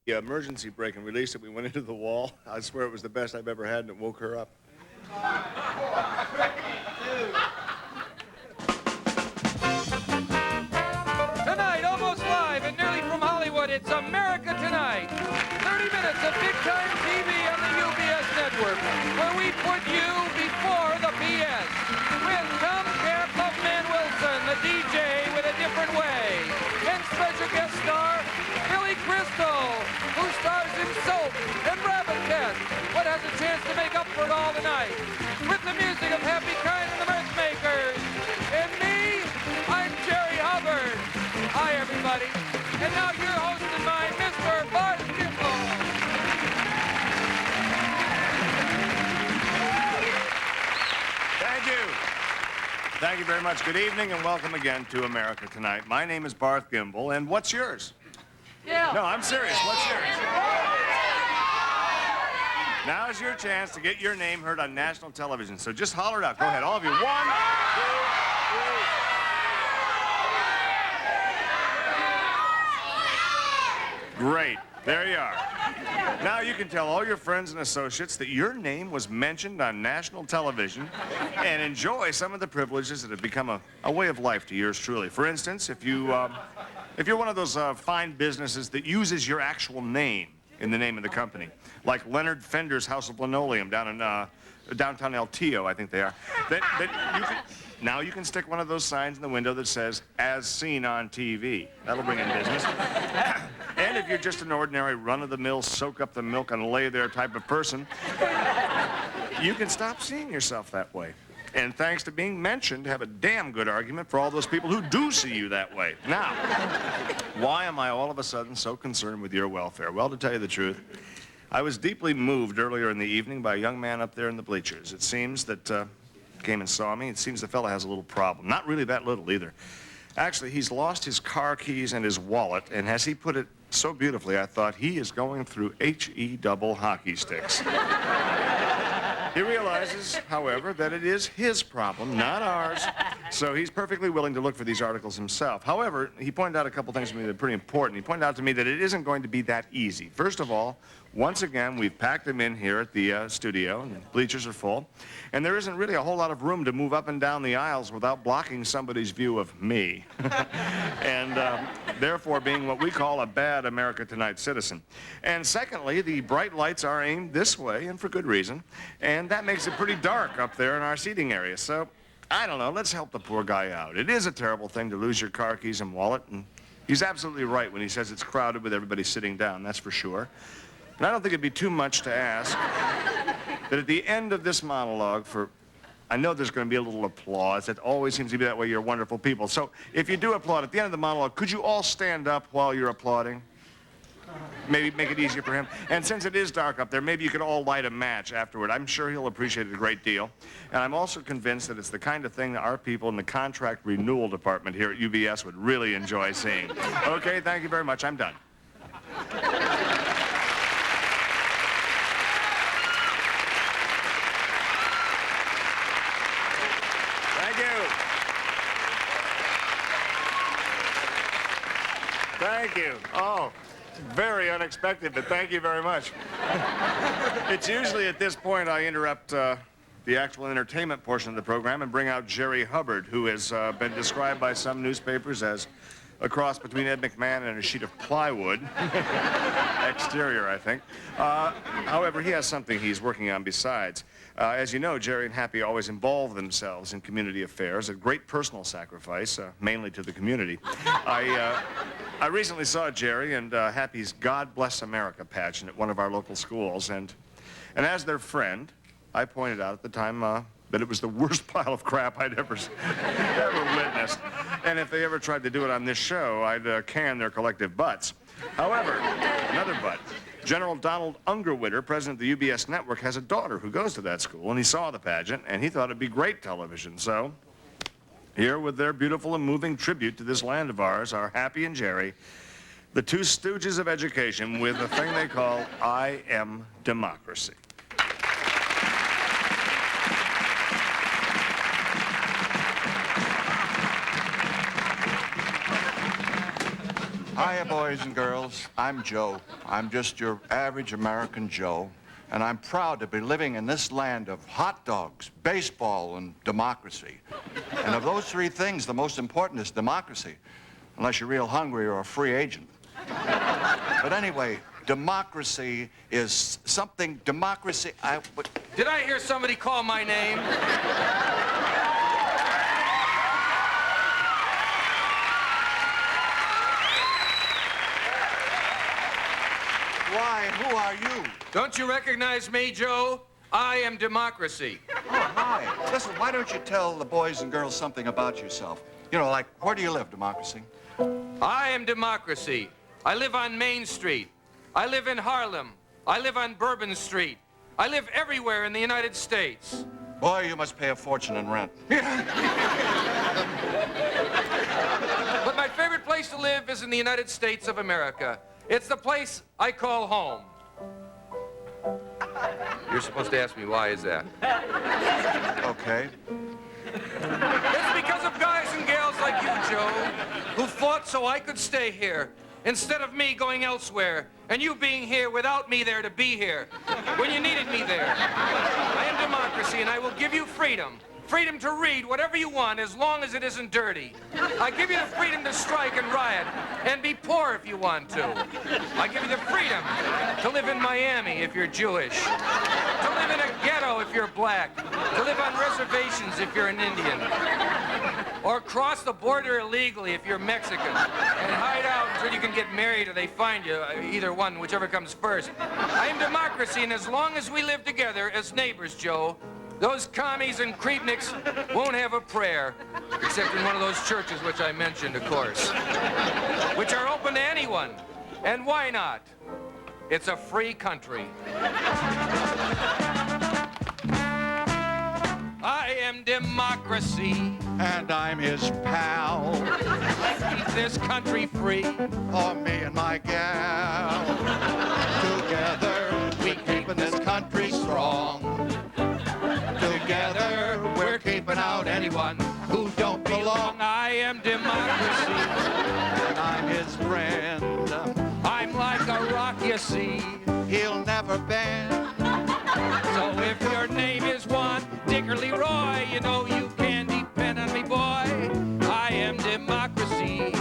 The emergency brake and release it. We went into the wall. I swear it was the best I've ever had, and it woke her up. Tonight, almost live and nearly from Hollywood, it's America Tonight. 30 minutes of big-time TV on the UBS network, where we put you before the BS. With Tom Care, Puffman Wilson, the DJ with a different way. And special guest star, Billy Crystal, who stars in Soap and Rabbit Cat, but has a chance to make up for it all tonight. With the music of Happy Kind and the Mirthmakers. And me, I'm Jerry Hubbard. Hi, everybody. And now your host and mine, Mr. Bart Kimball. Thank you. Thank you very much. Good evening and welcome again to America Tonight. My name is Barth Gimbel, and what's yours? Yeah. No, I'm serious. What's yours? Now's your chance to get your name heard on national television, so just holler it out. Go ahead, all of you. 1, 2, 3. Great. There you are. Now you can tell all your friends and associates that your name was mentioned on national television and enjoy some of the privileges that have become a way of life to yours truly. For instance, if you're one of those fine businesses that uses your actual name in the name of the company, like Leonard Fender's House of Linoleum down in downtown El Tio, I think they are, now you can stick one of those signs in the window that says, as seen on TV. That'll bring in business. And if you're just an ordinary run-of-the-mill, soak-up-the-milk and lay there type of person, you can stop seeing yourself that way. And thanks to being mentioned, have a damn good argument for all those people who do see you that way. Now, why am I all of a sudden so concerned with your welfare? Well, to tell you the truth, I was deeply moved earlier in the evening by a young man up there in the bleachers. It seems that, came and saw me, it seems the fella has a little problem. Not really that little either. Actually, he's lost his car keys and his wallet, and as he put it so beautifully, I thought he is going through H-E double hockey sticks. He realizes, however, that it is his problem, not ours, so he's perfectly willing to look for these articles himself. However, he pointed out a couple things to me that are pretty important. He pointed out to me that it isn't going to be that easy. First of all, once again, we've packed him in here at the studio, and the bleachers are full, and there isn't really a whole lot of room to move up and down the aisles without blocking somebody's view of me. And therefore being what we call a bad America Tonight citizen. And secondly, the bright lights are aimed this way, and for good reason, and that makes it pretty dark up there in our seating area. So, I don't know, let's help the poor guy out. It is a terrible thing to lose your car keys and wallet, and he's absolutely right when he says it's crowded with everybody sitting down, that's for sure. And I don't think it'd be too much to ask that at the end of this monologue I know there's going to be a little applause. It always seems to be that way. You're wonderful people. So if you do applaud at the end of the monologue, could you all stand up while you're applauding? Maybe make it easier for him. And since it is dark up there, maybe you could all light a match afterward. I'm sure he'll appreciate it a great deal. And I'm also convinced that it's the kind of thing that our people in the contract renewal department here at UBS would really enjoy seeing. Okay, thank you very much. I'm done. Thank you. Oh, very unexpected, but thank you very much. It's usually at this point I interrupt the actual entertainment portion of the program and bring out Jerry Hubbard, who has been described by some newspapers as a cross between Ed McMahon and a sheet of plywood. Exterior, I think. However, he has something he's working on besides. As you know, Jerry and Happy always involve themselves in community affairs, a great personal sacrifice, mainly to the community. I recently saw Jerry and Happy's God Bless America pageant at one of our local schools, and as their friend, I pointed out at the time that it was the worst pile of crap I'd ever witnessed. And if they ever tried to do it on this show, I'd can their collective butts. However, another butt. General Donald Ungerwitter, president of the UBS network, has a daughter who goes to that school, and he saw the pageant, and he thought it'd be great television. So, here with their beautiful and moving tribute to this land of ours are Happy and Jerry, the two stooges of education with a thing they call I Am Democracy. Hiya, boys and girls. I'm Joe. I'm just your average American Joe. And I'm proud to be living in this land of hot dogs, baseball, and democracy. And of those three things, the most important is democracy, unless you're real hungry or a free agent. But anyway, democracy is something, democracy, Did I hear somebody call my name? Why, and who are you? Don't you recognize me, Joe? I am democracy. Oh, hi. Listen, why don't you tell the boys and girls something about yourself? You know, like, where do you live, democracy? I am democracy. I live on Main Street. I live in Harlem. I live on Bourbon Street. I live everywhere in the United States. Boy, you must pay a fortune in rent. But my favorite place to live is in the United States of America. It's the place I call home. You're supposed to ask me why is that? Okay. It's because of guys and gals like you, Joe, who fought so I could stay here, instead of me going elsewhere, and you being here without me there to be here, when you needed me there. I am democracy, and I will give you freedom. Freedom to read whatever you want, as long as it isn't dirty. I give you the freedom to strike and riot, and be poor if you want to. I give you the freedom to live in Miami if you're Jewish, to live in a ghetto if you're black, to live on reservations if you're an Indian, or cross the border illegally if you're Mexican, and hide out until you can get married or they find you, either one, whichever comes first. I am democracy, and as long as we live together as neighbors, Joe, those commies and creepniks won't have a prayer, except in one of those churches which I mentioned, of course, which are open to anyone. And why not? It's a free country. I am democracy. And I'm his pal. Let's keep this country free. For me and my gal. Together, we keeping this country strong. Together, we're keeping out anyone who don't belong. I am democracy. And I'm his friend. I'm like a rock, you see. He'll never bend. So if your name is Juan Dick or Leroy, you know you can depend on me, boy. I am democracy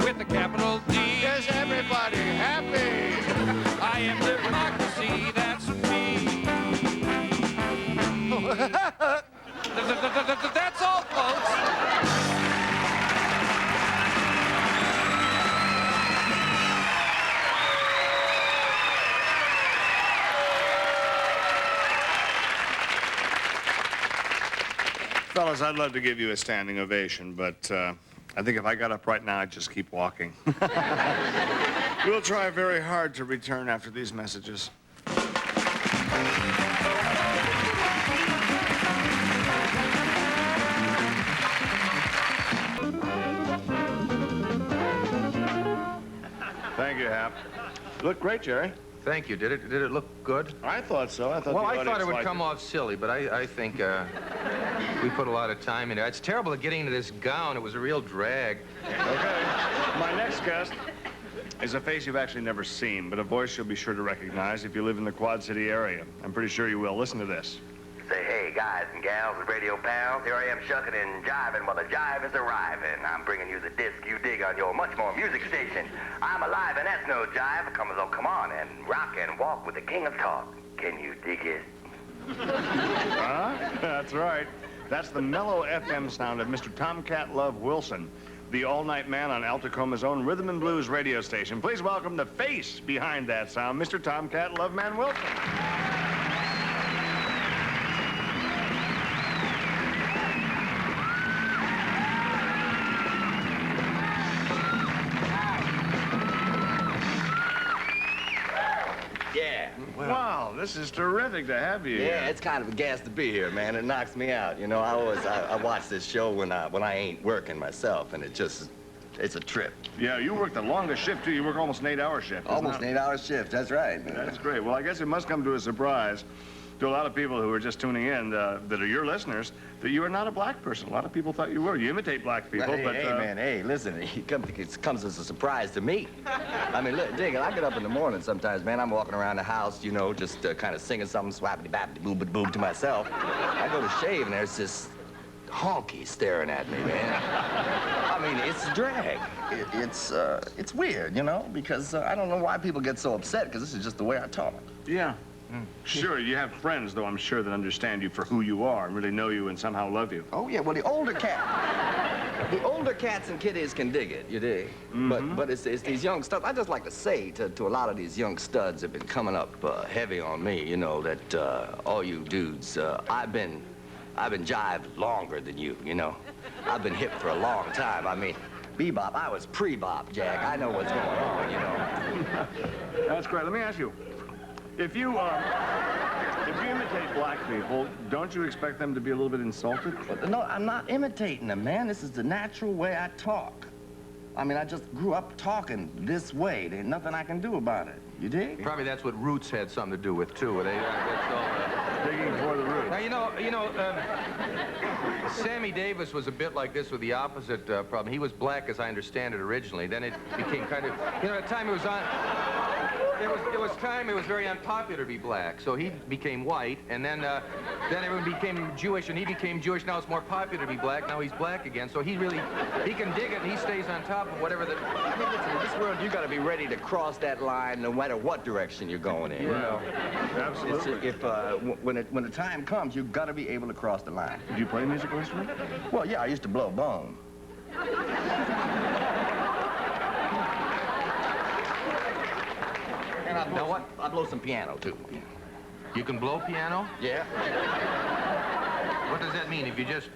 with a capital D. Is everybody happy? I am democracy, that's me. That's all, folks. Fellas, I'd love to give you a standing ovation, but I think if I got up right now, I'd just keep walking. We'll try very hard to return after these messages. Thank you, Hap. Looked great, Jerry. Thank you. Did it look good? I thought so. I thought Well, the I thought audience it would liked come off silly, but I think we put a lot of time into it. It's terrible getting into this gown. It was a real drag. Okay. My next guest is a face you've actually never seen, but a voice you'll be sure to recognize if you live in the Quad City area. I'm pretty sure you will. Listen to this. Say, hey, guys and gals and radio pals, here I am shucking and jiving while the jive is arriving. I'm bringing you the disc you dig on your much more music station. I'm alive and that's no jive. Come on and rock and walk with the king of talk. Can you dig it? Huh? That's right. That's the mellow FM sound of Mr. Tomcat Love Wilson, the all-night man on Altacoma's own rhythm and blues radio station. Please welcome the face behind that sound, Mr. Tomcat Love Man Wilson. Yeah. Wow, this is terrific to have you Yeah, here. it's kind of a gas to be here, man. It knocks me out. You know, I watch this show when I ain't working myself, and it's a trip. Yeah, you work the longest shift, too. You work almost an 8-hour shift. isn't Almost it? an 8-hour shift, that's right. That's great. Well, I guess it must come to a surprise to a lot of people who are just tuning in that are your listeners that you are not a black person. A lot of people thought you were. You imitate black people, Hey, but... hey, man, hey, listen, it comes as a surprise to me. I mean, look, dig it, I get up in the morning sometimes, man. I'm walking around the house, you know, just kind of singing something, swappity-bappity-boo-ba-boom to myself. I go to shave, and there's this honky staring at me, man. I mean, it's a drag. It's weird, you know, because I don't know why people get so upset, because this is just the way I talk. Yeah. Sure, you have friends, though, I'm sure, that understand you for who you are and really know you and somehow love you. Oh, yeah, well, the older cats and kiddies can dig it, you dig? But it's these young studs. I just like to say to a lot of these young studs that have been coming up heavy on me, you know, that all you dudes, I've been jived longer than you, you know? I've been hip for a long time. I mean, bebop, I was pre-bop, Jack. I know what's going on, you know? That's great. Let me ask you, if you imitate black people, don't you expect them to be a little bit insulted? No, I'm not imitating them, man. This is the natural way I talk. I mean, I just grew up talking this way. There's nothing I can do about it. You dig? Probably that's what roots had something to do with, too. That's all, Digging for the roots. Now, Sammy Davis was a bit like this with the opposite problem. He was black, as I understand it, originally. Then it became kind of, you know, at the time it was on... It was very unpopular to be black, so he became white, and then everyone became Jewish, and he became Jewish. Now it's more popular to be black. Now he's black again, so he can dig it, and he stays on top of whatever the... I mean, listen, in this world, you got to be ready to cross that line no matter what direction you're going in. You know? Absolutely. When the time comes, you've got to be able to cross the line. Did you play a musical instrument? Well, yeah, I used to blow bone. Now what? I blow some piano, too. You can blow piano? Yeah. What does that mean? If you just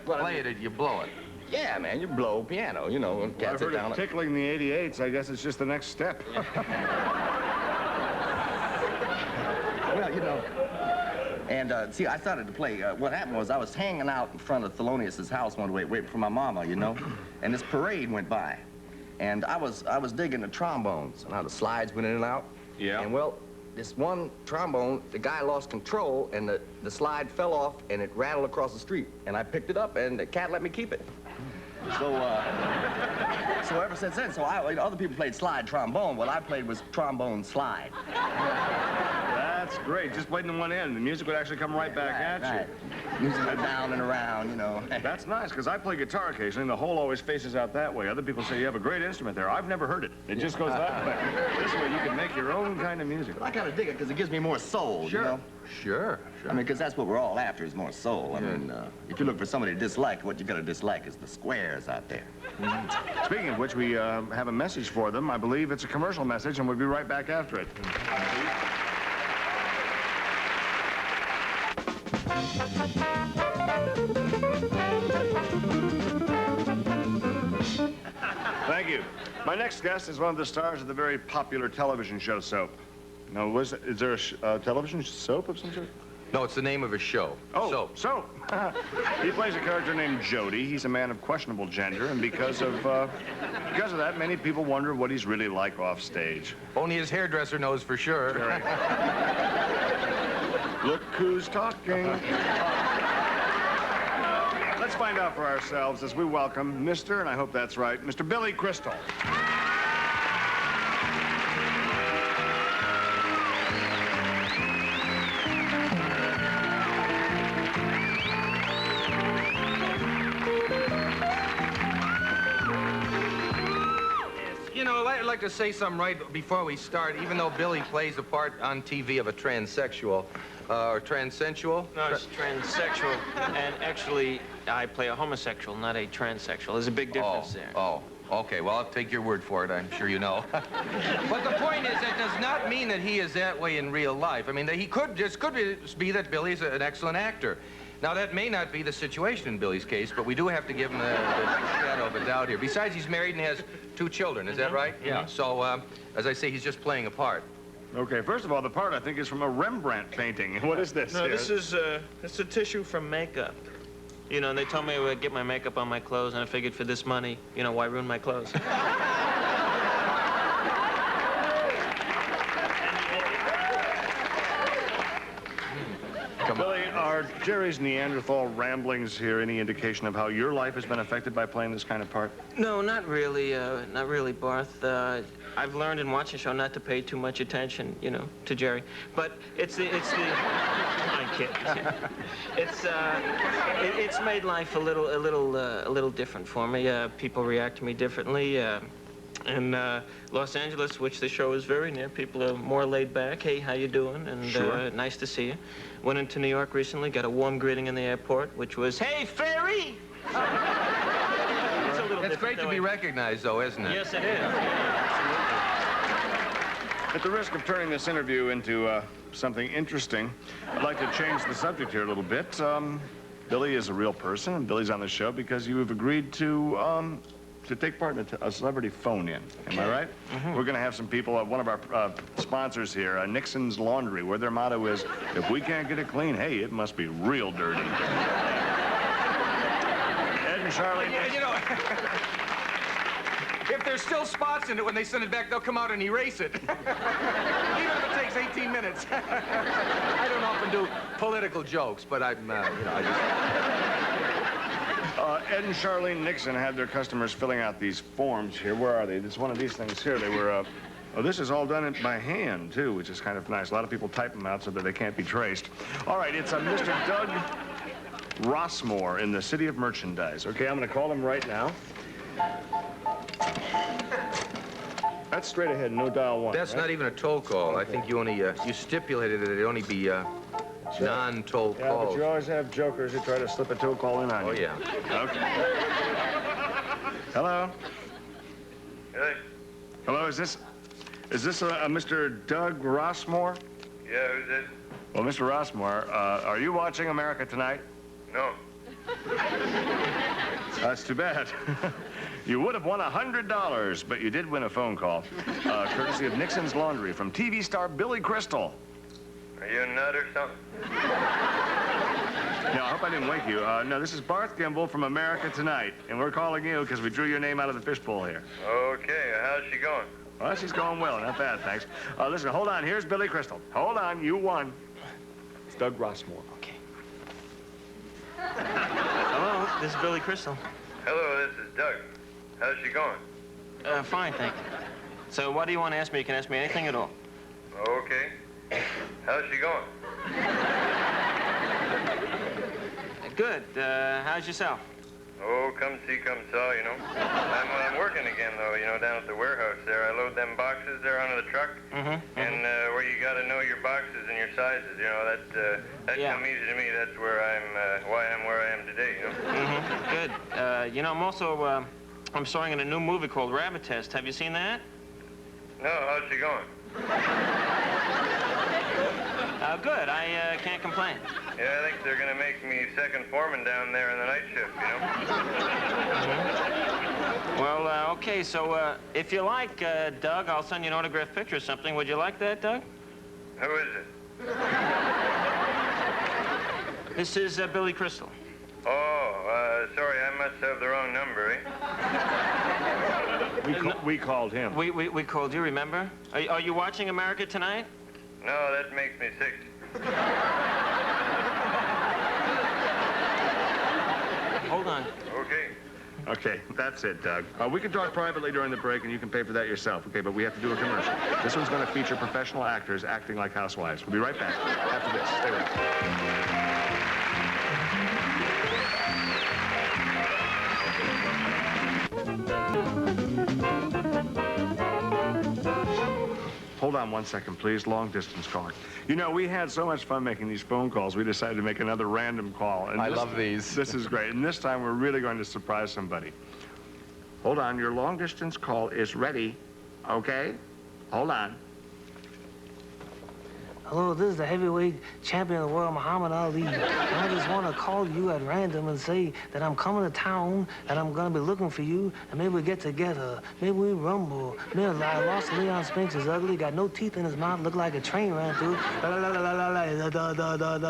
play it, you blow it? Yeah, man, you blow piano, you know, and Well, cats I've sit heard down. of tickling the 88s. I guess it's just the next step. Well, you know, and see, I started to play. What happened was I was hanging out in front of Thelonious' house one day, waiting for my mama, you know, and this parade went by. And I was digging the trombones, and how the slides went in and out. Yeah. And, well, this one trombone, the guy lost control, and the slide fell off, and it rattled across the street. And I picked it up, and the cat let me keep it. So ever since then, other people played slide trombone. What I played was trombone slide. That's great. Just played in one end. The music would actually come right back at you. Music went down and around, you know. That's nice, because I play guitar occasionally, and the hole always faces out that way. Other people say you have a great instrument there. I've never heard it. It just goes that way. This way you can make your own kind of music. I kind of dig it because it gives me more soul, you know? Sure. I mean, because that's what we're all after is more soul. I mean, if you look for somebody to dislike, what you got to dislike is the squares out there. Speaking of which, we have a message for them. I believe it's a commercial message, and we'll be right back after it. Thank you. My next guest is one of the stars of the very popular television show Soap. Now, is there a television soap of some sort? No, it's the name of a show. Oh, Soap. He plays a character named Jody. He's a man of questionable gender, and because of that, many people wonder what he's really like off stage. Only his hairdresser knows for sure. Right. Look who's talking. Let's find out for ourselves as we welcome Mr., and I hope that's right, Mr. Billy Crystal. You know, I'd like to say something right before we start. Even though Billy plays a part on TV of a transsexual, or transensual? No, it's transsexual, and actually, I play a homosexual, not a transsexual. There's a big difference there. Oh, okay. Well, I'll take your word for it. I'm sure you know. But the point is, that does not mean that he is that way in real life. I mean, it could be that Billy's an excellent actor. Now, that may not be the situation in Billy's case, but we do have to give him the shadow of a doubt here. Besides, he's married and has 2 children. Is that right? Yeah. So, as I say, he's just playing a part. Okay, first of all, the part, I think, is from a Rembrandt painting. What is this? No, this is it's a tissue from makeup. You know, and they told me I would get my makeup on my clothes, and I figured for this money, you know, why ruin my clothes? Come on. Billy, are Jerry's Neanderthal ramblings here any indication of how your life has been affected by playing this kind of part? No, not really, Barth. I've learned in watching the show not to pay too much attention, you know, to Jerry. But it's the I'm kidding. It's made life a little different for me. People react to me differently. In Los Angeles, which the show is very near, people are more laid back. Hey, how you doing? And sure. Nice to see you. Went into New York recently, got a warm greeting in the airport, which was, hey, Ferry! It's a little It's great to be recognized, though, isn't it? Yes, it is. At the risk of turning this interview into something interesting, I'd like to change the subject here a little bit. Billy is a real person, and Billy's on the show because you have agreed to take part in a celebrity phone-in. Am I right? Mm-hmm. We're going to have some people, one of our sponsors here, Nixon's Laundry, where their motto is, if we can't get it clean, hey, it must be real dirty. Ed and Charlie. Yeah, you know, if there's still spots in it when they send it back, they'll come out and erase it. Even if it takes 18 minutes. I don't often do political jokes, but I'm, you know, I just... Ed and Charlene Nixon had their customers filling out these forms here. Where are they? This one of these things here. They were, oh, this is all done by hand, too, which is kind of nice. A lot of people type them out so that they can't be traced. All right, it's Mr. Doug Rossmore in the City of Merchandise. Okay, I'm going to call him right now. That's straight ahead, no dial one. That's right? not even a toll call. I think you only, you stipulated that it only be, non-toll Yeah, calls. but you always have jokers who try to slip a toll call in on you. Oh, yeah. Okay. Hello? Hey. Hello, is this Mr. Doug Rossmore? Yeah, who's this? Well, Mr. Rossmore, are you watching America Tonight? No. That's too bad. You would have won $100, but you did win a phone call, courtesy of Nixon's Laundry from TV star Billy Crystal. Are you a nut or something? No, I hope I didn't wake you. No, this is Barth Gimble from America Tonight, and we're calling you because we drew your name out of the fishbowl here. Okay, how's she going? Well, she's going well. Not bad, thanks. Listen, hold on. Here's Billy Crystal. Hold on. You won. It's Doug Rossmore. Okay. Hello, this is Billy Crystal. Hello, this is Doug. How's she going? Fine, thank you. So what do you want to ask me? You can ask me anything at all. Okay. How's she going? Good. How's yourself? Oh, come see, come saw, you know. I'm working again, though, you know, down at the warehouse there. I load them boxes there onto the truck. Mm-hmm. And where you got to know your boxes and your sizes, you know, that Yeah. come easy to me. That's where why I'm where I am today, you know. Mm-hmm. Good. You know, I'm also, I'm starring in a new movie called Rabbit Test. Have you seen that? No, how's she going? Good. I can't complain. Yeah, I think they're going to make me second foreman down there in the night shift, you know. Mm-hmm. Well, okay, so if you like, Doug, I'll send you an autographed picture or something. Would you like that, Doug? Who is it? This is Billy Crystal. Oh, sorry, I must have the wrong number, eh? We called him. We called you, remember? Are you watching America Tonight? No, that makes me sick. Hold on. Okay. Okay, that's it, Doug. We can talk privately during the break, and you can pay for that yourself, okay? But we have to do a commercial. This one's going to feature professional actors acting like housewives. We'll be right back after this. Stay with us. Hold on one second, please. Long distance calling. You know, we had so much fun making these phone calls, we decided to make another random call. And I love these. This is great. And this time, we're really going to surprise somebody. Hold on. Your long distance call is ready. Okay? Hold on. Hello, this is the heavyweight champion of the world, Muhammad Ali. And I just want to call you at random and say that I'm coming to town and I'm going to be looking for you and maybe we get together. Maybe we rumble. Maybe I lost Leon Spinks is ugly, got no teeth in his mouth, looked like a train ran through.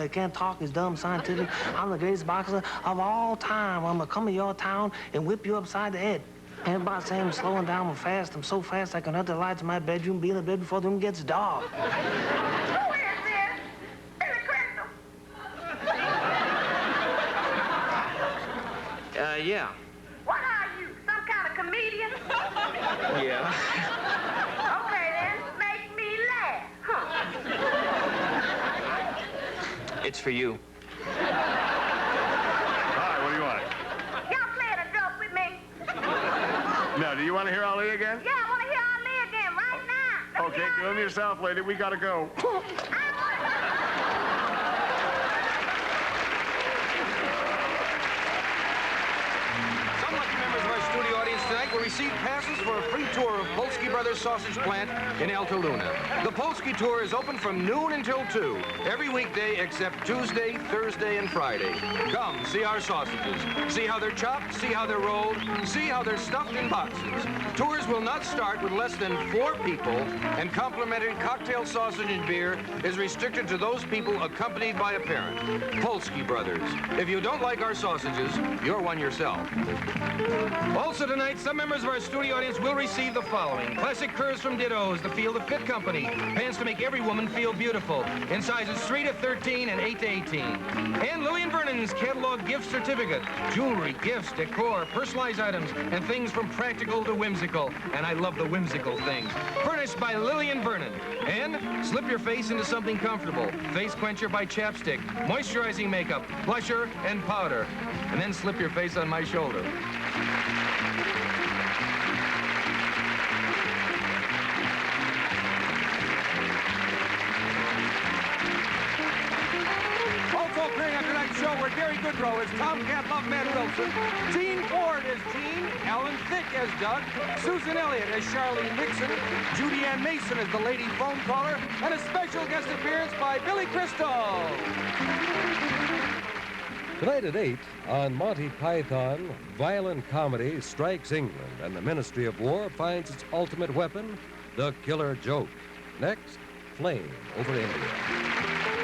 He can't talk, he's dumb, scientific. I'm the greatest boxer of all time. I'm going to come to your town and whip you upside the head. Everybody say I'm slowing down, I'm fast. I'm so fast I can hurt the lights in my bedroom, be in the bed before the room gets dark. Yeah. What are you, some kind of comedian? Yeah. Okay, then, make me laugh. Huh. It's for you. Hi, what do you want? Y'all playing a joke with me? No, do you want to hear Ali again? Yeah, I want to hear Ali again right now. Let me Okay, hear kill Ali. yourself, lady. We gotta go. Some lucky members of our studio audience tonight will receive passes for a free tour of Polsky Brothers Sausage Plant in Alta Luna. The Polsky tour is open from noon until 2, every weekday except Tuesday, Thursday, and Friday. Come, see our sausages. See how they're chopped, see how they're rolled, see how they're stuffed in boxes. Tours will not start with less than 4 people, and complimentary cocktail sausage and beer is restricted to those people accompanied by a parent. Polsky Brothers. If you don't like our sausages, you're one yourself. Also tonight, some members of our studio audience will receive the following. Classic curves from Ditto's, the Feel the Fit Company. Pants to make every woman feel beautiful. In sizes 3 to 13 and 8 to 18. And Lillian Vernon's catalog gift certificate. Jewelry, gifts, decor, personalized items, and things from practical to whimsical. And I love the whimsical things. Furnished by Lillian Vernon. And slip your face into something comfortable. Face quencher by Chapstick. Moisturizing makeup, blusher, and powder. And then slip your face on my shoulder. Also appearing on tonight's show were Gary Goodrow as Tomcat Loveman Wilson, Gene Ford as Gene, Alan Thicke as Doug, Susan Elliott as Charlene Nixon, Judy Ann Mason as the lady phone caller, and a special guest appearance by Billy Crystal. Tonight at 8 on Monty Python, violent comedy strikes England, and the Ministry of War finds its ultimate weapon, the killer joke. Next, flame over India.